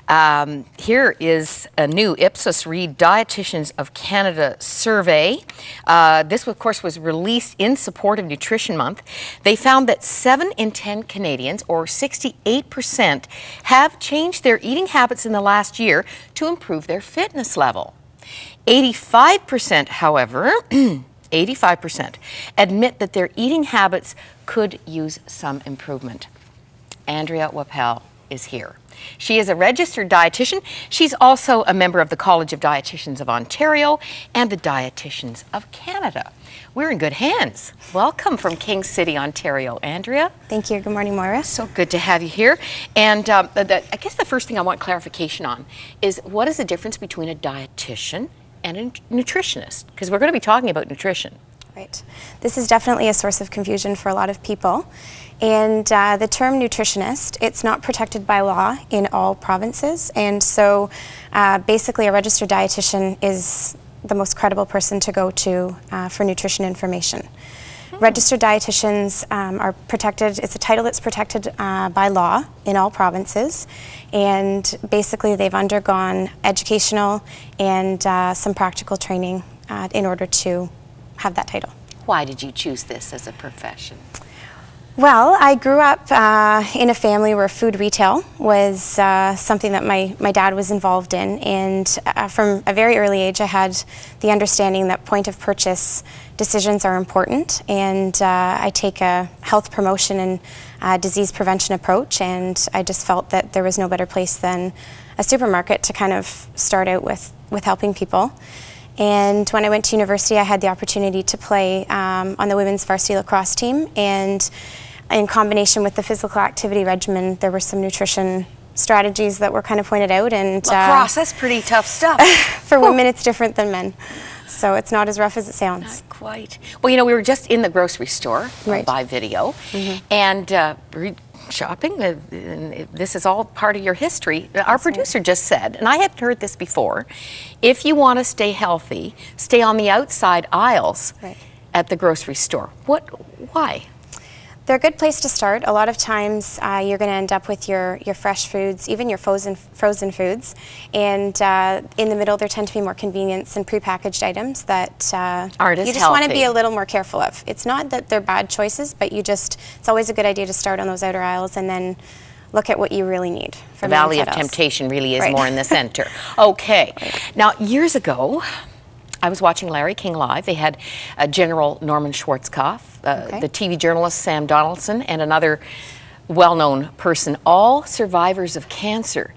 Here is a new Ipsos Reid Dietitians of Canada survey. This, of course, was released in support of Nutrition Month. They found that 7 in 10 Canadians, or 68%, have changed their eating habits in the last year to improve their fitness level. 85%, however, 85% admit that their eating habits could use some improvement. Andrea Wrappel is here. She is a registered dietitian. She's also a member of the College of Dietitians of Ontario and the Dietitians of Canada. We're in good hands. Welcome from King City, Ontario, Andrea. Thank you. Good morning, Moira. So good to have you here. And I guess the first thing I want clarification on is, what is the difference between a dietitian and a nutritionist? Because we're going to be talking about nutrition. Right. This is definitely a source of confusion for a lot of people. And the term nutritionist, it's not protected by law in all provinces. And so basically a registered dietitian is the most credible person to go to for nutrition information. Registered dietitians are protected. It's a title that's protected by law in all provinces. And basically they've undergone educational and some practical training in order to have that title. Why did you choose this as a profession? Well, I grew up in a family where food retail was something that my dad was involved in, and from a very early age I had the understanding that point of purchase decisions are important, and I take a health promotion and disease prevention approach, and I just felt that there was no better place than a supermarket to kind of start out with helping people. And when I went to university, I had the opportunity to play on the women's varsity lacrosse team, and in combination with the physical activity regimen, there were some nutrition strategies that were kind of pointed out. And lacrosse, that's pretty tough stuff. For women, it's different than men, so it's not as rough as it sounds. Not quite. Well, you know, we were just in the grocery store Right. by video, and shopping. This is all part of your history. Our producer just said, and I hadn't heard this before, if you want to stay healthy, stay on the outside aisles at the grocery store. Why? They're a good place to start. A lot of times you're going to end up with your fresh foods, even your frozen foods, and in the middle there tend to be more convenience and prepackaged items that aren't as you just healthy. want to be a little more careful of. It's not that they're bad choices, but it's always a good idea to start on those outer aisles and then look at what you really need. The valley of temptation really is Right. more in the center. Okay. Now, years ago, I was watching Larry King Live. They had General Norman Schwarzkopf, the TV journalist Sam Donaldson, and another well-known person, all survivors of cancer.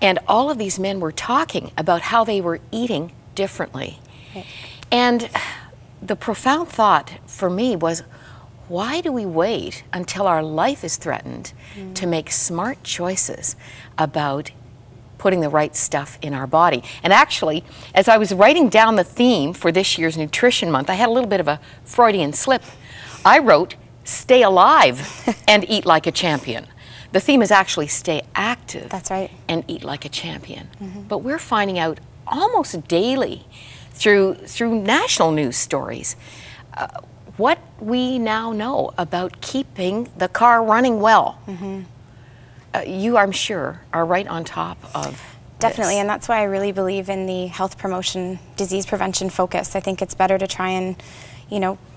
And all of these men were talking about how they were eating differently. And the profound thought for me was, why do we wait until our life is threatened to make smart choices about putting the right stuff in our body? And actually, as I was writing down the theme for this year's Nutrition Month, I had a little bit of a Freudian slip. I wrote, stay alive and eat like a champion. The theme is actually stay active. That's right. And eat like a champion. But we're finding out almost daily through national news stories what we now know about keeping the car running well. You, I'm sure, are right on top of Definitely, this. and that's why I really believe in the health promotion, disease prevention focus. I think it's better to try and,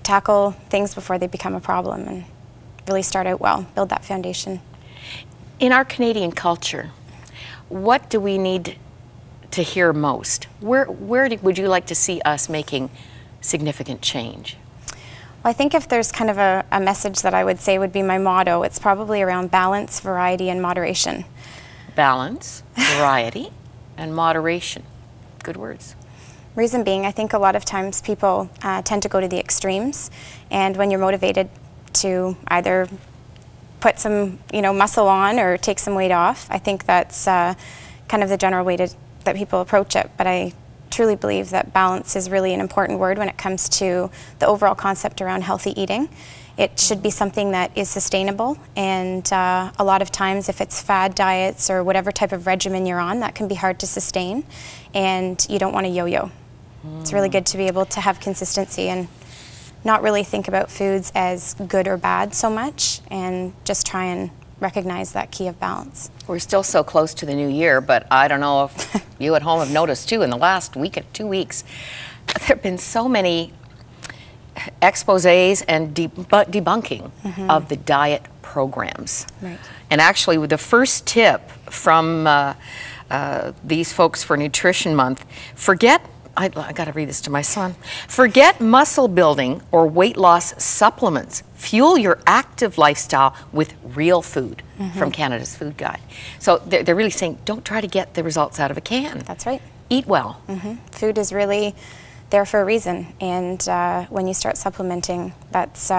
tackle things before they become a problem and really start out well, build that foundation. In our Canadian culture, what do we need to hear most? Where would you like to see us making significant change? Well, I think if there's kind of a message that I would say would be my motto, it's probably around balance, variety, and moderation. Balance, variety, and moderation. Good words. Reason being, I think a lot of times people tend to go to the extremes, and when you're motivated to either put some muscle on or take some weight off, I think that's kind of the general way that people approach it. But I truly believe that balance is really an important word when it comes to the overall concept around healthy eating. It should be something that is sustainable, and a lot of times if it's fad diets or whatever type of regimen you're on, that can be hard to sustain, and you don't want to yo-yo. It's really good to be able to have consistency and not really think about foods as good or bad so much, and just try and recognize that key of balance. We're still so close to the new year, but I don't know if you at home have noticed too, in the last week, 2 weeks, there have been so many exposés and debunking of the diet programs. Right. And actually, with the first tip from these folks for Nutrition Month, I got to read this to my son. Forget muscle building or weight loss supplements. Fuel your active lifestyle with real food from Canada's Food Guide. So they're really saying, don't try to get the results out of a can. That's right. Eat well. Food is really there for a reason, and when you start supplementing, that's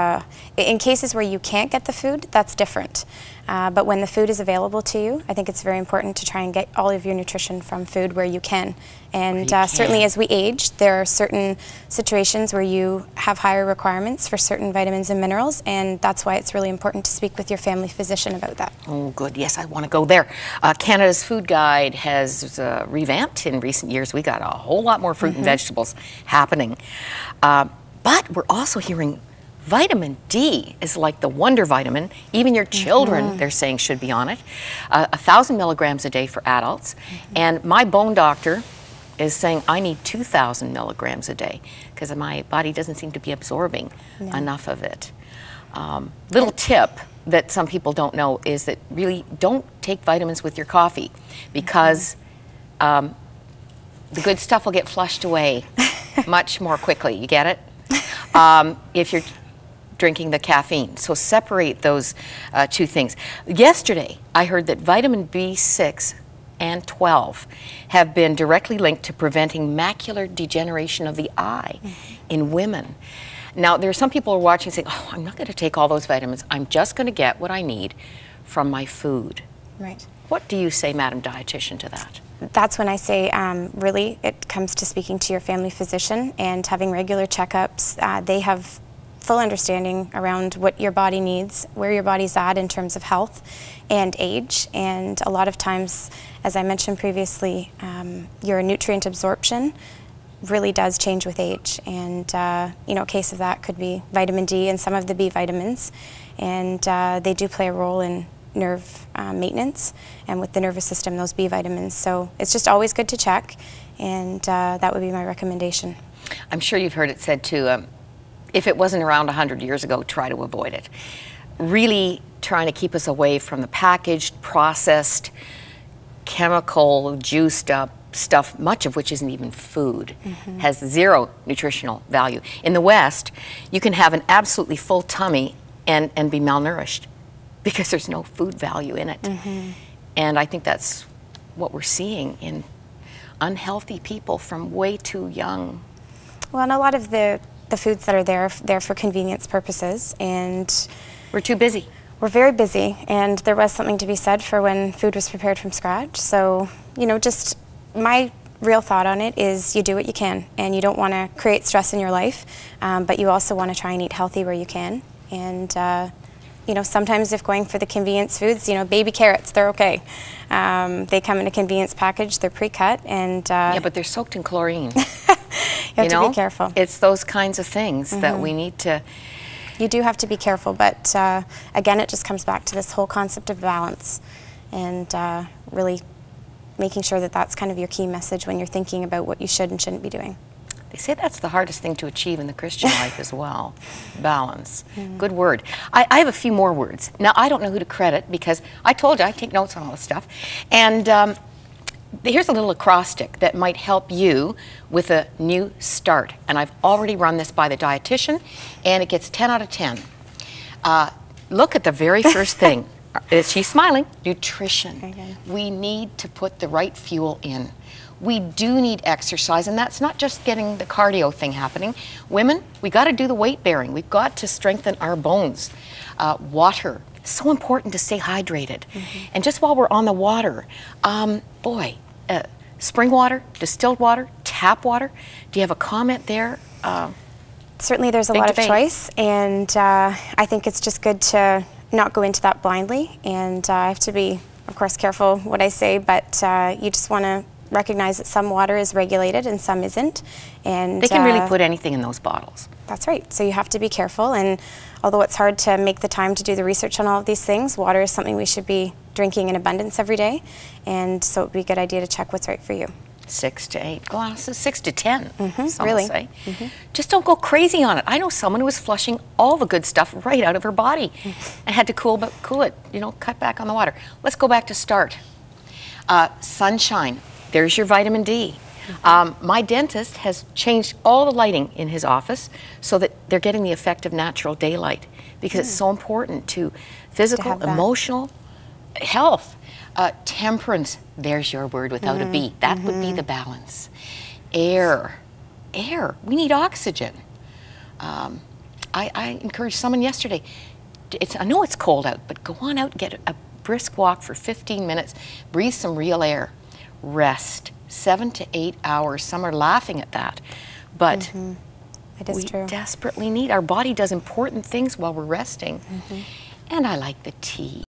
in cases where you can't get the food, that's different. But when the food is available to you, I think it's very important to try and get all of your nutrition from food where you can. And certainly as we age, there are certain situations where you have higher requirements for certain vitamins and minerals, and that's why it's really important to speak with your family physician about that. Oh, good. Yes, I want to go there. Canada's Food Guide has revamped in recent years. We got a whole lot more fruit and vegetables happening. But we're also hearing vitamin D is like the wonder vitamin. Even your children, they're saying, should be on it. 1,000 milligrams a day for adults. And my bone doctor is saying I need 2,000 milligrams a day because my body doesn't seem to be absorbing enough of it. Little tip that some people don't know is that really don't take vitamins with your coffee because the good stuff will get flushed away much more quickly. You get it? If you're drinking the caffeine. So separate those two things. Yesterday, I heard that vitamin B6 and 12 have been directly linked to preventing macular degeneration of the eye in women. Now, there are some people who are watching saying, oh, I'm not going to take all those vitamins. I'm just going to get what I need from my food. Right. What do you say, Madam Dietitian, to that? That's when I say, really, it comes to speaking to your family physician and having regular checkups. They have full understanding around what your body needs, where your body's at in terms of health and age. And a lot of times, as I mentioned previously, your nutrient absorption really does change with age. And a case of that could be vitamin D and some of the B vitamins. And they do play a role in nerve maintenance and with the nervous system, those B vitamins. So it's just always good to check, and that would be my recommendation. I'm sure you've heard it said too, if it wasn't around 100 years ago, try to avoid it. Really trying to keep us away from the packaged, processed, chemical, juiced up stuff, much of which isn't even food, has zero nutritional value. In the West, you can have an absolutely full tummy and be malnourished because there's no food value in it. And I think that's what we're seeing in unhealthy people from way too young. Well, and a lot of the foods that are there for convenience purposes, and we're too busy. We're very busy, and there was something to be said for when food was prepared from scratch. So, just my real thought on it is you do what you can, and you don't want to create stress in your life, but you also want to try and eat healthy where you can. And sometimes if going for the convenience foods, baby carrots, they're okay. They come in a convenience package, they're pre-cut, and yeah, but they're soaked in chlorine. You have to be careful. It's those kinds of things that we need to... You do have to be careful, but again, it just comes back to this whole concept of balance and really making sure that that's kind of your key message when you're thinking about what you should and shouldn't be doing. They say that's the hardest thing to achieve in the Christian life as well, balance. Good word. I have a few more words. Now, I don't know who to credit because I told you I take notes on all this stuff. And here's a little acrostic that might help you with a new start. And I've already run this by the dietitian, and it gets 10 out of 10. Look at the very first thing. She's smiling. Nutrition. Okay. We need to put the right fuel in. We do need exercise, and that's not just getting the cardio thing happening. Women, we got to do the weight bearing. We've got to strengthen our bones. Water, so important to stay hydrated. And just while we're on the water, spring water, distilled water, tap water. Do you have a comment there? Certainly there's a lot of choice, and I think it's just good to not go into that blindly. And I have to be, of course, careful what I say, but you just want to recognize that some water is regulated and some isn't. And they can really put anything in those bottles. That's right. So you have to be careful. And although it's hard to make the time to do the research on all of these things, water is something we should be drinking in abundance every day. And so it would be a good idea to check what's right for you. 6 to 8 glasses, 6 to 10, some really. will say. Just don't go crazy on it. I know someone who was flushing all the good stuff right out of her body and had to cool it, you know, cut back on the water. Let's go back to start. Sunshine, there's your vitamin D. My dentist has changed all the lighting in his office so that they're getting the effect of natural daylight, because it's so important to physical, emotional health. Temperance, there's your word without a B. That would be the balance. Air, we need oxygen. I encouraged someone yesterday, I know it's cold out, but go on out, get a brisk walk for 15 minutes, breathe some real air, rest, 7 to 8 hours. Some are laughing at that, but it is true. Desperately need, our body does important things while we're resting. And I like the tea.